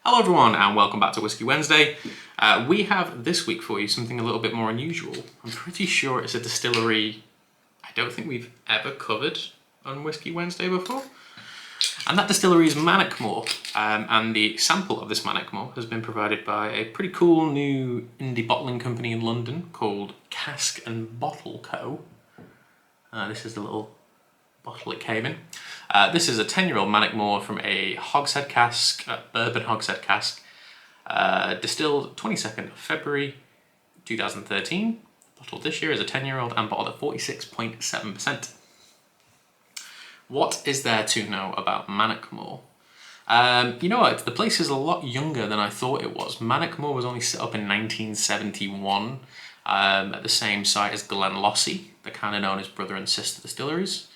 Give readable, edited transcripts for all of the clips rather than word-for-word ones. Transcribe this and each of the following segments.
Hello everyone and welcome back to Whisky Wednesday. We have this week for you something a little bit more unusual. I'm pretty sure it's a distillery I don't think we've ever covered on Whisky Wednesday before. And that distillery is Mannochmore. And the sample of this Mannochmore has been provided by a pretty cool new indie bottling company in London called Cask&BottleCo. This is the little bottle it came in. This is a 10-year-old Mannochmore from a hogshead cask, bourbon hogshead cask, distilled 22nd of February 2013. Bottled this year as a 10-year-old and bottled at 46.7%. What is there to know about Mannochmore? You know what, the place is a lot younger than I thought it was. Mannochmore was only set up in 1971 at the same site as Glenlossie, the kind of known as brother and sister distilleries.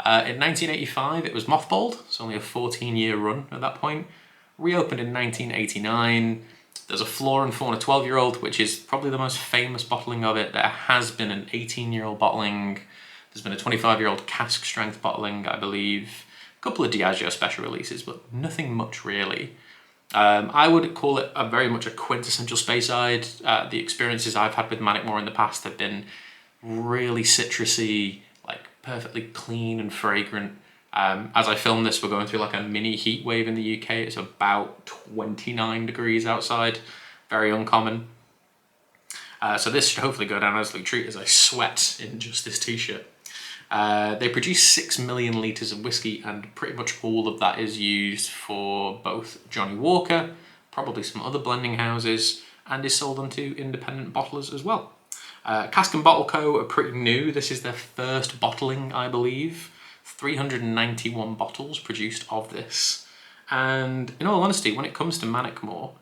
In 1985 it was mothballed, it's only a 14-year run at that point. Reopened in 1989. There's a Flora and Fauna 12-year-old, which is probably the most famous bottling of it. There has been an 18-year-old bottling. There's been a 25-year-old cask strength bottling, I believe. A couple of Diageo special releases, but nothing much really. I would call it very much a quintessential Speyside. The experiences I've had with Mannochmore in the past have been really citrusy, like perfectly clean and fragrant. As I film this, we're going through like a mini heat wave in the UK. It's about 29 degrees outside, very uncommon. So this should hopefully go down as a treat as I sweat in just this t-shirt. They produce 6 million litres of whiskey, and pretty much all of that is used for both Johnnie Walker, probably some other blending houses, and is sold onto independent bottlers as well. Cask&BottleCo are pretty new. This is their first bottling, I believe. 391 bottles produced of this. And in all honesty, when it comes to Mannochmore,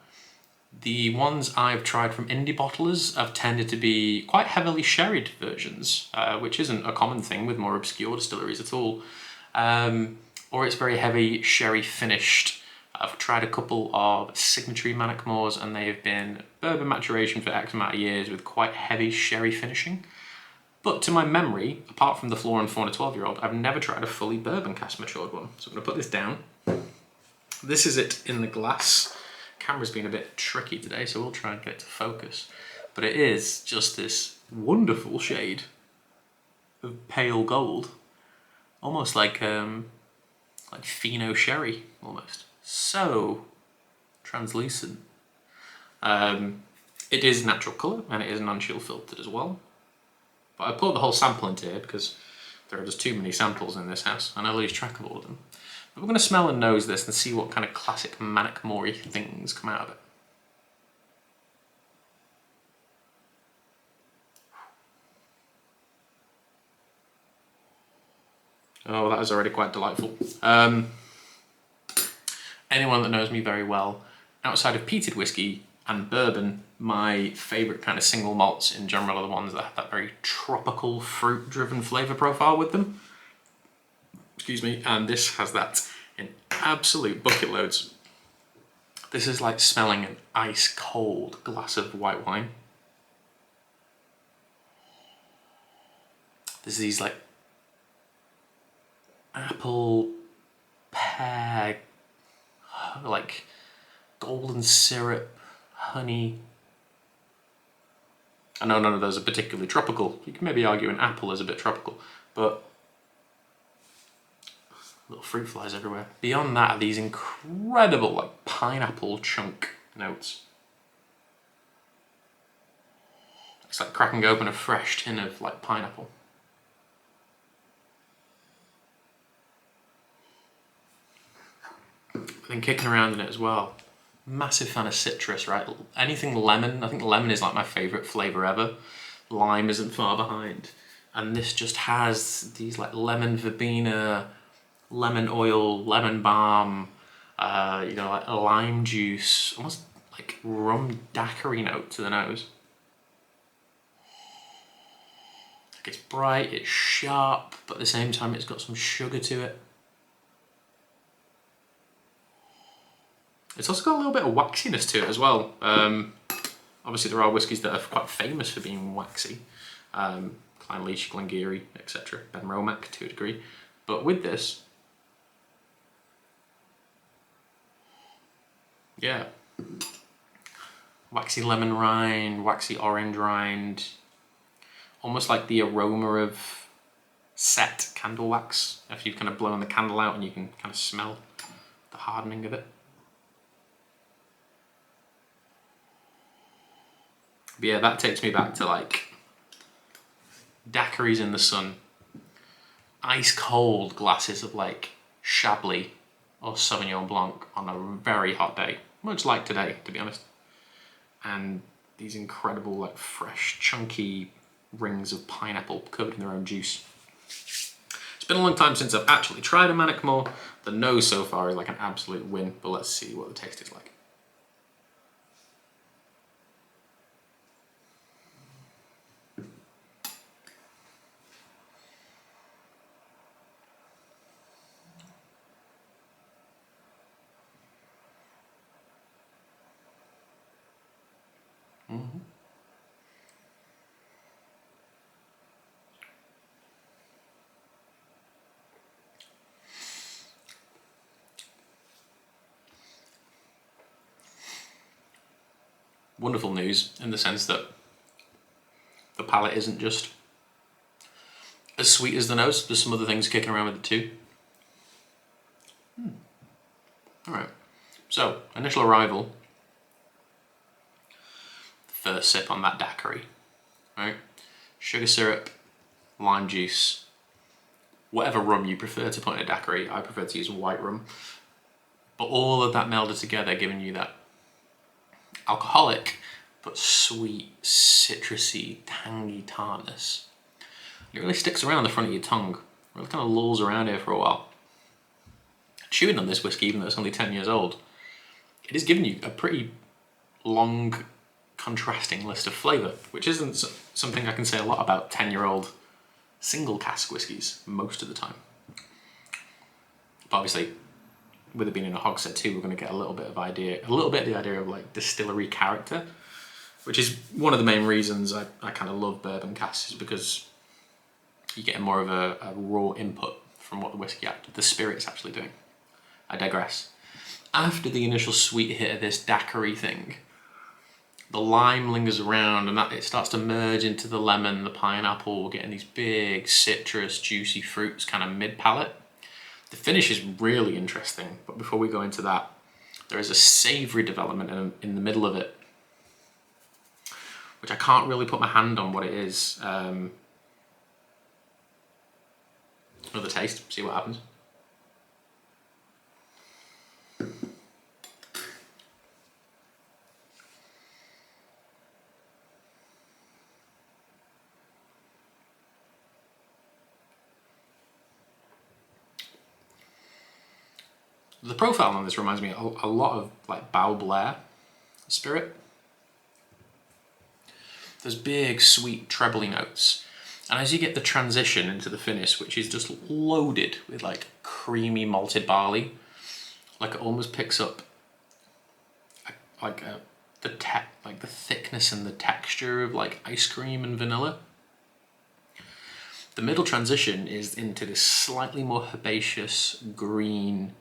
the ones I've tried from indie bottlers have tended to be quite heavily sherried versions, which isn't a common thing with more obscure distilleries at all. Or it's very heavy sherry finished. I've tried a couple of signatory Mannochmores and they have been bourbon maturation for X amount of years with quite heavy sherry finishing. But to my memory, apart from the Flora and Fauna 12-year-old, I've never tried a fully bourbon cask matured one. So I'm going to put this down. This is it in the glass. Camera's been a bit tricky today, so we'll try and get it to focus. But it is just this wonderful shade of pale gold. Almost like Fino sherry, almost. So translucent. It is natural colour and it is non-chill filtered as well. But I poured the whole sample into here because there are just too many samples in this house and I lose track of all of them. But we're going to smell and nose this and see what kind of classic Mannochmore-y things come out of it. Oh, that is already quite delightful. Anyone that knows me very well, outside of peated whiskey and bourbon, my favourite kind of single malts in general are the ones that have that very tropical, fruit-driven flavour profile with them. Excuse me, and this has that in absolute bucket loads. This is like smelling an ice-cold glass of white wine. There's these like apple, pear, like golden syrup, honey. I know none of those are particularly tropical. You can maybe argue an apple is a bit tropical, but little fruit flies everywhere. Beyond that are these incredible like pineapple chunk notes. It's like cracking open a fresh tin of like pineapple. And then kicking around in it as well. Massive fan of citrus, right? Anything lemon. I think lemon is like my favourite flavour ever. Lime isn't far behind. And this just has these like lemon verbena, lemon oil, lemon balm, you know, like lime juice, almost like rum daiquiri note to the nose. Like it's bright, it's sharp, but at the same time it's got some sugar to it. It's also got a little bit of waxiness to it as well. Obviously there are whiskies that are quite famous for being waxy. Clynelish, Glengarry, etc. Benromac to a degree. But with this, Yeah. Waxy lemon rind, waxy orange rind. Almost like the aroma of set candle wax. If you've kind of blown the candle out and you can kind of smell the hardening of it. But yeah, that takes me back to like daiquiris in the sun, ice cold glasses of like Chablis or Sauvignon Blanc on a very hot day, much like today, to be honest. And these incredible, like fresh, chunky rings of pineapple covered in their own juice. It's been a long time since I've actually tried a Mannochmore. The nose so far is like an absolute win, but let's see what the taste is like. Mm-hmm. Wonderful news in the sense that the palate isn't just as sweet as the nose. There's some other things kicking around with it too. Alright, so initial arrival. First sip on that daiquiri. Right? Sugar syrup, lime juice, whatever rum you prefer to put in a daiquiri. I prefer to use white rum. But all of that melded together, giving you that alcoholic but sweet, citrusy, tangy tartness. It really sticks around the front of your tongue. Really kind of lulls around here for a while. Chewing on this whiskey, even though it's only 10 years old, it is giving you a pretty long, contrasting list of flavour, which isn't something I can say a lot about 10-year-old single cask whiskies most of the time. But obviously, with it being in a hogshead too, we're going to get a little bit of the idea of like distillery character, which is one of the main reasons I kind of love bourbon casks, is because you get more of a raw input from what the spirit's actually doing. I digress. After the initial sweet hit of this daiquiri thing, the lime lingers around and it starts to merge into the lemon, the pineapple. We're getting these big citrus, juicy fruits kind of mid-palate. The finish is really interesting, but before we go into that, there is a savoury development in the middle of it, which I can't really put my hand on what it is. Another taste, see what happens. The profile on this reminds me a lot of like Bow Blair spirit. There's big, sweet, trebly notes. And as you get the transition into the finish, which is just loaded with like creamy malted barley, like it almost picks up the thickness and the texture of like ice cream and vanilla. The middle transition is into this slightly more herbaceous green.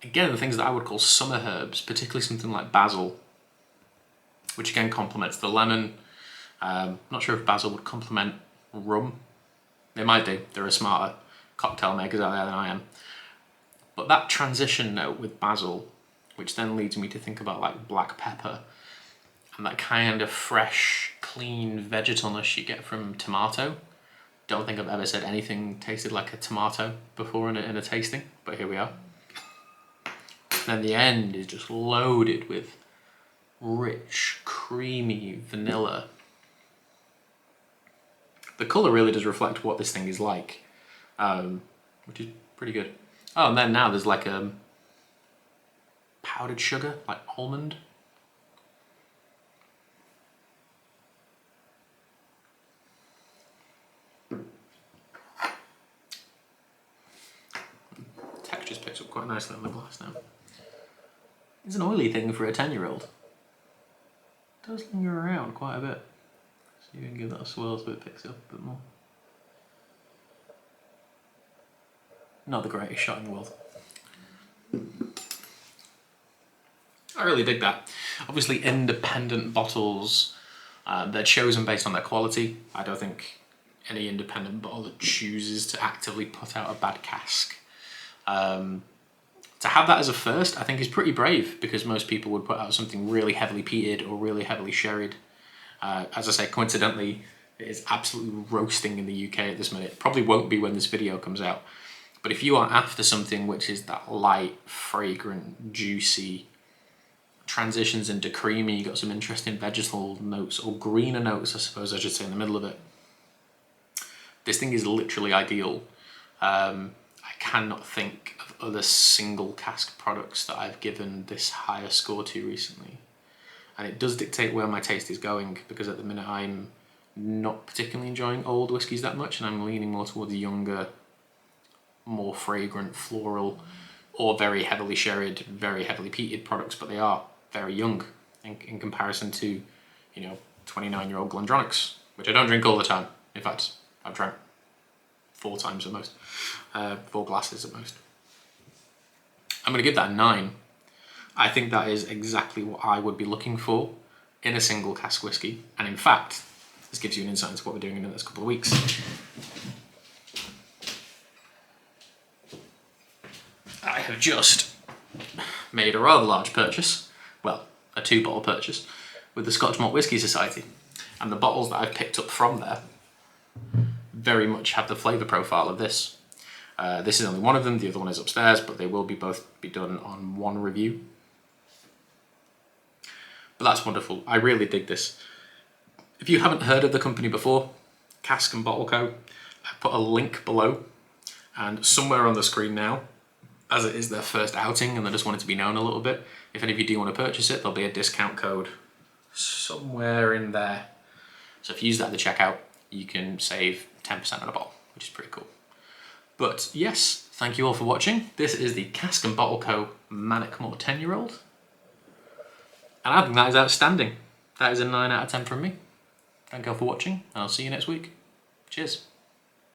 Again, the things that I would call summer herbs, particularly something like basil, which again complements the lemon. Not sure if basil would complement rum. They might do. There are smarter cocktail makers out there than I am. But that transition note with basil, which then leads me to think about like black pepper and that kind of fresh, clean vegetalness you get from tomato. Don't think I've ever said anything tasted like a tomato before in a tasting, but here we are. And then the end is just loaded with rich, creamy vanilla. The colour really does reflect what this thing is like, which is pretty good. Oh, and then now there's like a powdered sugar, like almond. Texture picks up quite nicely on the glass now. It's an oily thing for a 10-year-old. It does linger around quite a bit. So you can give that a swirl so it picks up a bit more. Not the greatest shot in the world. I really dig that. Obviously, independent bottles, they're chosen based on their quality. I don't think any independent bottler chooses to actively put out a bad cask. To have that as a first, I think is pretty brave, because most people would put out something really heavily peated or really heavily sherried. As I say, coincidentally, it is absolutely roasting in the UK at this minute. Probably won't be when this video comes out. But if you are after something which is that light, fragrant, juicy, transitions into creamy, you got some interesting vegetal notes, or greener notes, I suppose I should say, in the middle of it. This thing is literally ideal. I cannot think of other single cask products that I've given this higher score to recently. And it does dictate where my taste is going, because at the minute I'm not particularly enjoying old whiskies that much, and I'm leaning more towards younger, more fragrant, floral, or very heavily sherried, very heavily peated products, but they are very young in comparison to, 29-year-old Glendronachs, which I don't drink all the time. In fact, I've drank 4 times at most, 4 glasses at most. I'm going to give that a 9. I think that is exactly what I would be looking for in a single cask whiskey. And in fact, this gives you an insight into what we're doing in the next couple of weeks. I have just made a rather large purchase, well, a 2-bottle purchase, with the Scotch Malt Whisky Society. And the bottles that I've picked up from there very much have the flavour profile of this. This is only one of them, the other one is upstairs, but they will both be done on one review. But that's wonderful. I really dig this. If you haven't heard of the company before, Cask&BottleCo, I've put a link below, and somewhere on the screen now, as it is their first outing and they just want it to be known a little bit, if any of you do want to purchase it, there'll be a discount code somewhere in there. So if you use that at the checkout, you can save 10% on a bottle, which is pretty cool. But yes, thank you all for watching. This is the Cask&BottleCo Mannochmore 10-year-old. And I think that is outstanding. That is a 9 out of 10 from me. Thank you all for watching, and I'll see you next week. Cheers.